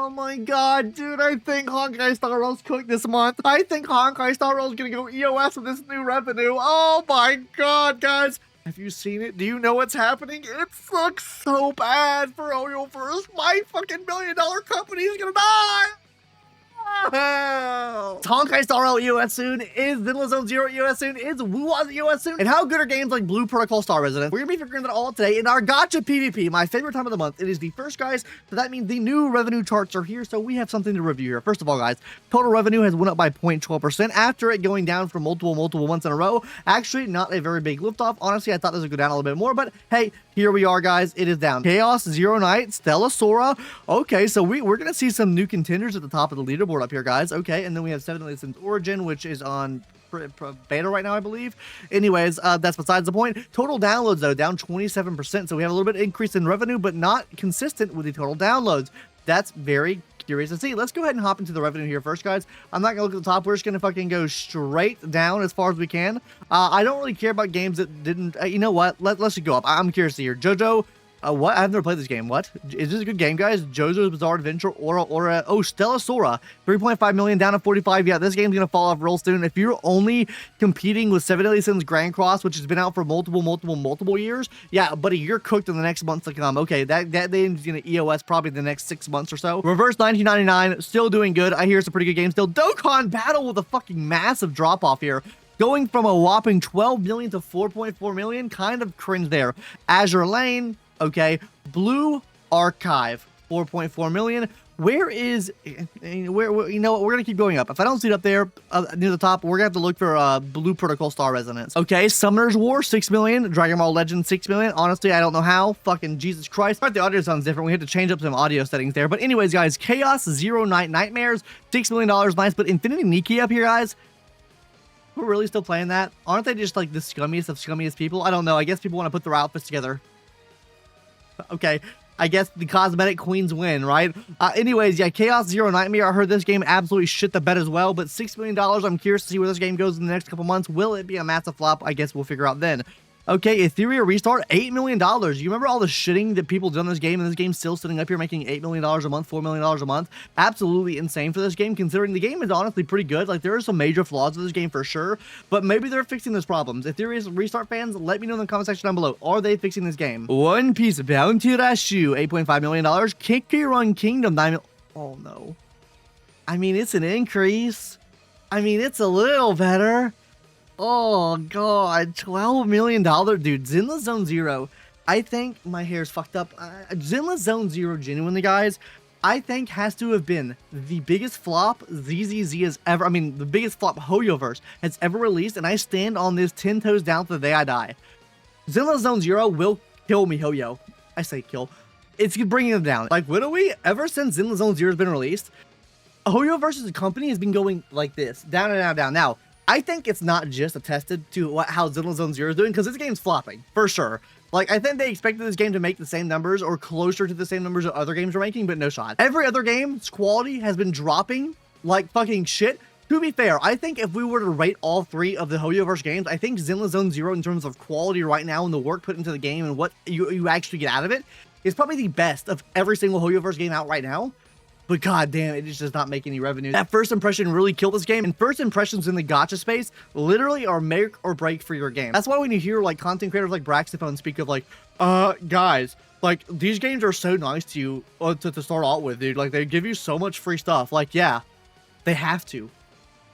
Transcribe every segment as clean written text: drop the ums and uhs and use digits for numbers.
Oh my god, dude, I think Honkai Star Rail's cooked this month. I think Honkai Star Rail's gonna go EOS with this new revenue. Oh my god, guys. Have you seen it? Do you know what's happening? It looks so bad for Hoyoverse. My fucking $1 million company is gonna die. Honkai Star Rail EOS soon, is Zenless Zone Zero EOS soon, is Wuaz EOS soon, and how good are games like Blue Protocol Star Resident? We're gonna be figuring that all out today in our Gacha PvP, my favorite time of the month. It is the first, guys, so that means the new revenue charts are here, so we have something to review here. First of all, guys, total revenue has went up by 0.12% after it going down for multiple months in a row. Actually, not a very big liftoff. Honestly, I thought this would go down a little bit more, but hey, here we are, guys. It is down. Chaos, Zero Night, Stella Sora. Okay, so we're gonna see some new contenders at the top of the leaderboard up here, guys. Okay, and then we have 7 Deadly Sins Origin, which is on beta right now, I believe. Anyways, that's besides the point. Total downloads, though, down 27%. So we have a little bit of increase in revenue, but not consistent with the total downloads. That's very curious to see. Let's go ahead and hop into the revenue here first, guys. I'm not gonna look at the top. We're just gonna fucking go straight down as far as we can. I don't really care about games that didn't. You know what? Let's just go up. I'm curious to hear JoJo. What? I've never played this game. What? Is this a good game, guys? JoJo's Bizarre Adventure, Aura. Oh, Stella Sora. 3.5 million down to 45. Yeah, this game's gonna fall off real soon. If you're only competing with 7 Deadly Sins Grand Cross, which has been out for multiple years, yeah, buddy, you're cooked in the next months to come. Okay, that game's gonna EOS probably the next 6 months or so. Reverse 1999, still doing good. I hear it's a pretty good game still. Dokkan Battle with a fucking massive drop off here. Going from a whopping 12 million to 4.4 million, kind of cringe there. Azure Lane. Okay, Blue Archive, 4.4 million. Where is, where, you know what, we're gonna keep going up. If I don't see it up there near the top, we're gonna have to look for Blue Protocol Star Resonance. Okay, Summoner's War, 6 million. Dragon Ball Legend, 6 million. Honestly, I don't know how. Fucking Jesus Christ. But the audio sounds different. We had to change up some audio settings there. But anyways, guys, Chaos, Zero Night Nightmares, $6 million. Nice, but Infinity Nikki up here, guys. We're really still playing that? Aren't they just like the scummiest of scummiest people? I don't know. I guess people want to put their outfits together. Okay, I guess the cosmetic queens win, right? Anyways, yeah, Chaos Zero Nightmare. I heard this game absolutely shit the bed as well, but $6 million. I'm curious to see where this game goes in the next couple months. Will it be a massive flop? I guess we'll figure out then. Okay, Ethereum Restart, $8 million. You remember all the shitting that people did on this game, and this game's still sitting up here making $8 million a month, $4 million a month? Absolutely insane for this game, considering the game is honestly pretty good. Like, there are some major flaws with this game for sure, but maybe they're fixing those problems. Ethereum Restart fans, let me know in the comment section down below. Are they fixing this game? One Piece Bounty Rashu, $8.5 million. Kicky Run Kingdom, $9 million. Oh, no. I mean, it's an increase. I mean, it's a little better. Oh god, $12 million, dude. Zenless Zone Zero. I think my hair's fucked up. Zenless Zone Zero, genuinely, guys, I think has to have been the biggest flop ZZZ has ever. I mean, the biggest flop Hoyoverse has ever released, and I stand on this 10 toes down to the day I die. Zenless Zone Zero will kill me, Hoyo. I say kill. It's bringing them down. Like, literally, ever since Zenless Zone Zero has been released, Hoyoverse as a company has been going like this, down and down, down. Now, I think it's not just attested to how Zenless Zone Zero is doing, because this game's flopping, for sure. Like, I think they expected this game to make the same numbers, or closer to the same numbers that other games are making, but no shot. Every other game's quality has been dropping like fucking shit. To be fair, I think if we were to rate all 3 of the Hoyoverse games, I think Zenless Zone Zero, in terms of quality right now and the work put into the game and what you actually get out of it, is probably the best of every single Hoyoverse game out right now. But god damn, it just does not make any revenue. That first impression really killed this game, and first impressions in the gacha space literally are make or break for your game. That's why when you hear like content creators like Braxtophone speak of like, guys, like these games are so nice to you to start out with, dude. Like they give you so much free stuff. Like, yeah, they have to.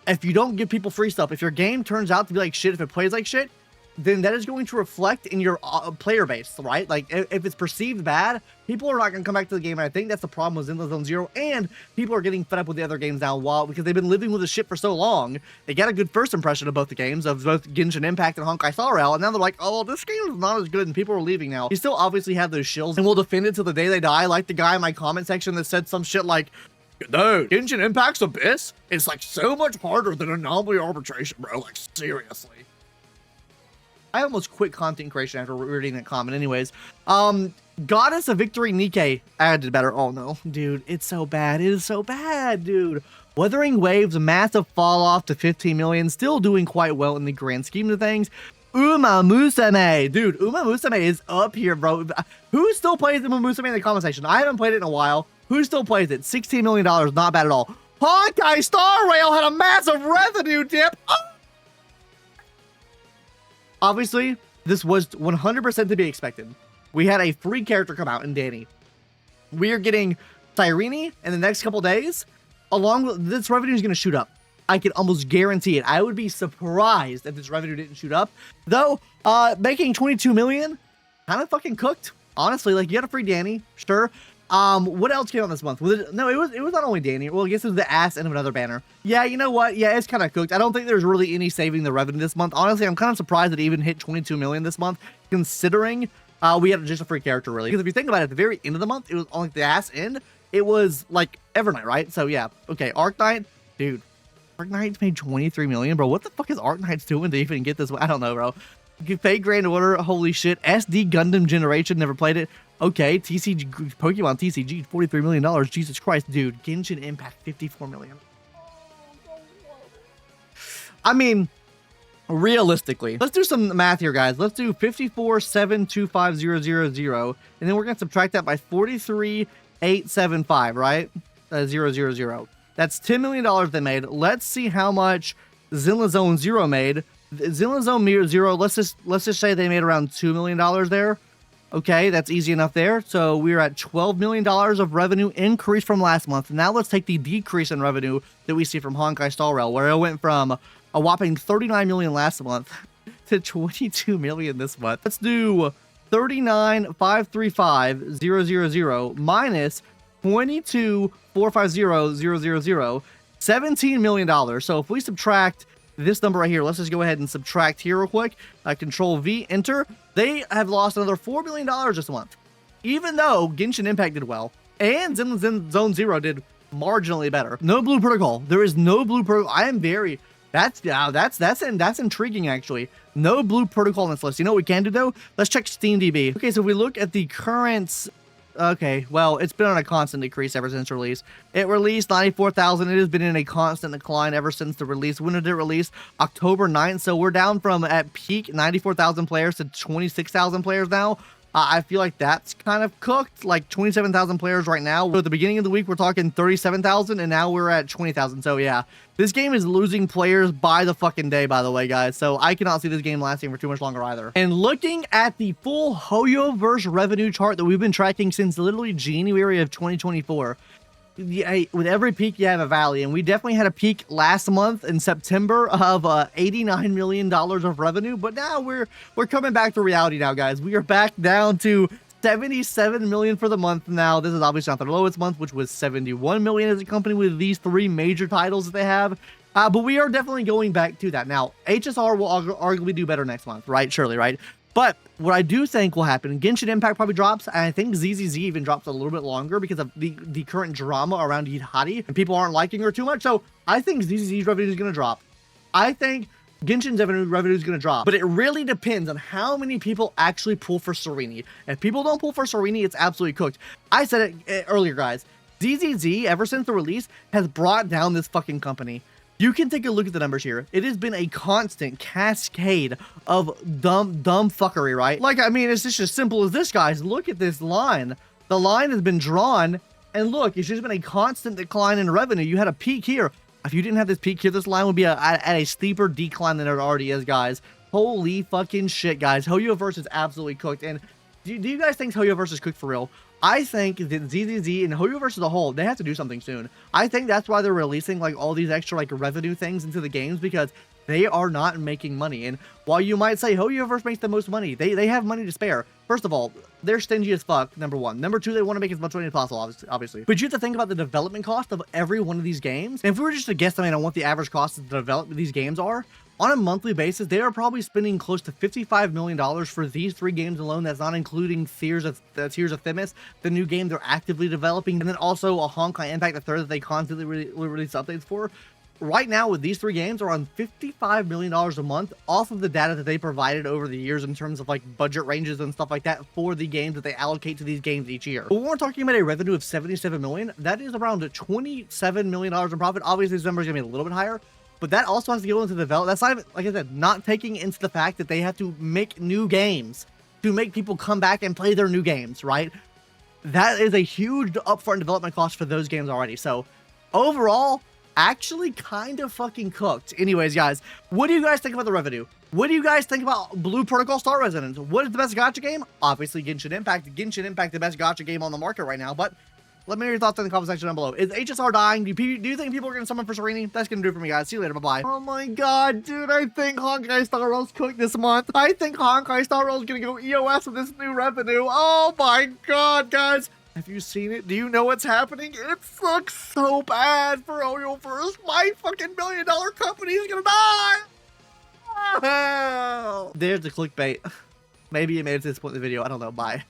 If you don't give people free stuff, if your game turns out to be like shit, if it plays like shit, then that is going to reflect in your player base, right? Like, if it's perceived bad, people are not going to come back to the game, and I think that's the problem with Zenless Zone Zero, and people are getting fed up with the other games now because they've been living with the shit for so long. They got a good first impression of both the games, of both Genshin Impact and Honkai Star Rail, and now they're like, oh, this game is not as good, and people are leaving now. You still obviously have those shills, and will defend it till the day they die, like the guy in my comment section that said some shit like, no, Genshin Impact's Abyss is like so much harder than Anomaly Arbitration, bro. Like, seriously. I almost quit content creation after reading that comment anyways. Goddess of Victory Nikkei added better. Oh no, dude, it's so bad. It is so bad, dude. Wuthering Waves, massive fall off to 15 million. Still doing quite well in the grand scheme of things. Uma Musume, dude, Uma Musume is up here, bro. Who still plays Uma Musume in the comment section? I haven't played it in a while. Who still plays it? $16 million, not bad at all. Honkai Star Rail had a massive revenue dip. Oh! Obviously, this was 100% to be expected. We had a free character come out in Danny. We are getting Cyrene in the next couple days. Along with this, revenue is going to shoot up. I can almost guarantee it. I would be surprised if this revenue didn't shoot up. Though, making 22 million, kind of fucking cooked. Honestly, like, you had a free Danny, sure. What else came out this month? No, it was not only Danny. Well, I guess it was the ass end of another banner. Yeah, you know what? Yeah, it's kind of cooked. I don't think there's really any saving the revenue this month. Honestly, I'm kind of surprised that it even hit 22 million this month, considering we had just a free character, really. Because if you think about it, at the very end of the month, it was on like the ass end. It was like Evernight, right? So yeah, okay, Arknight, dude. Arknight's made 23 million, bro. What the fuck is Arknight's doing to even get this? I don't know, bro. Fake Grand Order, holy shit. SD Gundam Generation, never played it. Okay, TCG, Pokemon TCG, $43 million. Jesus Christ, dude. Genshin Impact, 54 million. I mean, realistically, let's do some math here, guys. Let's do 54,725,000, and then we're going to subtract that by 43,875, right? 000. That's $10 million they made. Let's see how much Zenless Zone Zero made. Zenless Zone Zero, let's just say they made around $2 million there. Okay, that's easy enough there. So we're at $12 million of revenue increase from last month. Now let's take the decrease in revenue that we see from Honkai Star Rail, where it went from a whopping 39 million last month to 22 million this month. Let's do 39,535,000 minus 22,450,000, $17 million. So if we subtract this number right here, let's just go ahead and subtract here real quick. Control V, enter. They have lost another $4 million this month. Even though Genshin Impact did well, and Zenless Zone Zero did marginally better. No blue protocol. There is no blue protocol. I am very... That's intriguing, actually. No blue protocol on this list. You know what we can do, though? Let's check SteamDB. Okay, so if we look at the current... Okay, well, it's been on a constant decrease ever since release. It released 94,000. It has been in a constant decline ever since the release. When did it release? October 9th. So we're down from, at peak, 94,000 players to 26,000 players now. I feel like that's kind of cooked, like 27,000 players right now. At the beginning of the week, we're talking 37,000, and now we're at 20,000. So yeah, this game is losing players by the fucking day, by the way, guys. So I cannot see this game lasting for too much longer either. And looking at the full Hoyoverse revenue chart that we've been tracking since literally January of 2024, with every peak you have a valley, and we definitely had a peak last month in September of $89 million of revenue, but now we're coming back to reality now, guys. We are back down to 77 million for the month now. This is obviously not the lowest month, which was 71 million as a company with these three major titles that they have. But we are definitely going back to that. Now, HSR will arguably do better next month, right? Surely, right? But what I do think will happen, Genshin Impact probably drops, and I think ZZZ even drops a little bit longer because of the current drama around Yidhati, and people aren't liking her too much. So I think ZZZ's revenue is going to drop. I think Genshin's revenue is going to drop. But it really depends on how many people actually pull for Serene. If people don't pull for Serene, it's absolutely cooked. I said it earlier, guys. ZZZ, ever since the release, has brought down this fucking company. You can take a look at the numbers here. It has been a constant cascade of dumb fuckery, right? Like, I mean, it's just as simple as this, guys. Look at this line. The line has been drawn, and look, it's just been a constant decline in revenue. You had a peak here. If you didn't have this peak here, this line would be at a steeper decline than it already is, guys. Holy fucking shit, guys. Hoyoverse is absolutely cooked. And do you guys think Hoyoverse is cooked for real? I think that ZZZ and Hoyoverse as a whole, they have to do something soon. I think that's why they're releasing like all these extra like revenue things into the games, because they are not making money. And while you might say Hoyoverse makes the most money, they have money to spare. First of all, they're stingy as fuck, number one. Number two, they want to make as much money as possible, obviously. But you have to think about the development cost of every one of these games. And if we were just to guesstimate on what the average cost to develop these games are, on a monthly basis, they are probably spending close to $55 million for these three games alone. That's not including Tears of Themis, the new game they're actively developing, and then also a Honkai Impact, the third that they constantly release updates for. Right now, with these three games, are on $55 million a month off of the data that they provided over the years in terms of like budget ranges and stuff like that for the games that they allocate to these games each year. But when we're talking about a revenue of $77 million, that is around $27 million in profit. Obviously, this number is going to be a little bit higher, but that also has to go into development. That's not even, like I said, not taking into the fact that they have to make new games to make people come back and play their new games, right? that is a huge upfront development cost for those games already. So overall, actually kind of fucking cooked. Anyways, guys, what do you guys think about the revenue? What do you guys think about Blue Protocol Star Residence? What is the best gacha game? Obviously, Genshin Impact. Genshin Impact, the best gacha game on the market right now. But let me know your thoughts in the comment section down below. Is HSR dying? Do you think people are going to summon for Serene? That's going to do it for me, guys. See you later. Bye-bye. Oh my god, dude. I think Honkai Star Rail's cooked this month. I think Honkai Star Rail's going to go EOS with this new revenue. Oh my god, guys. Have you seen it? Do you know what's happening? It looks so bad for Hoyoverse. My fucking $1 million company is going to die. Oh. There's the clickbait. Maybe it made it to this point in the video. I don't know. Bye.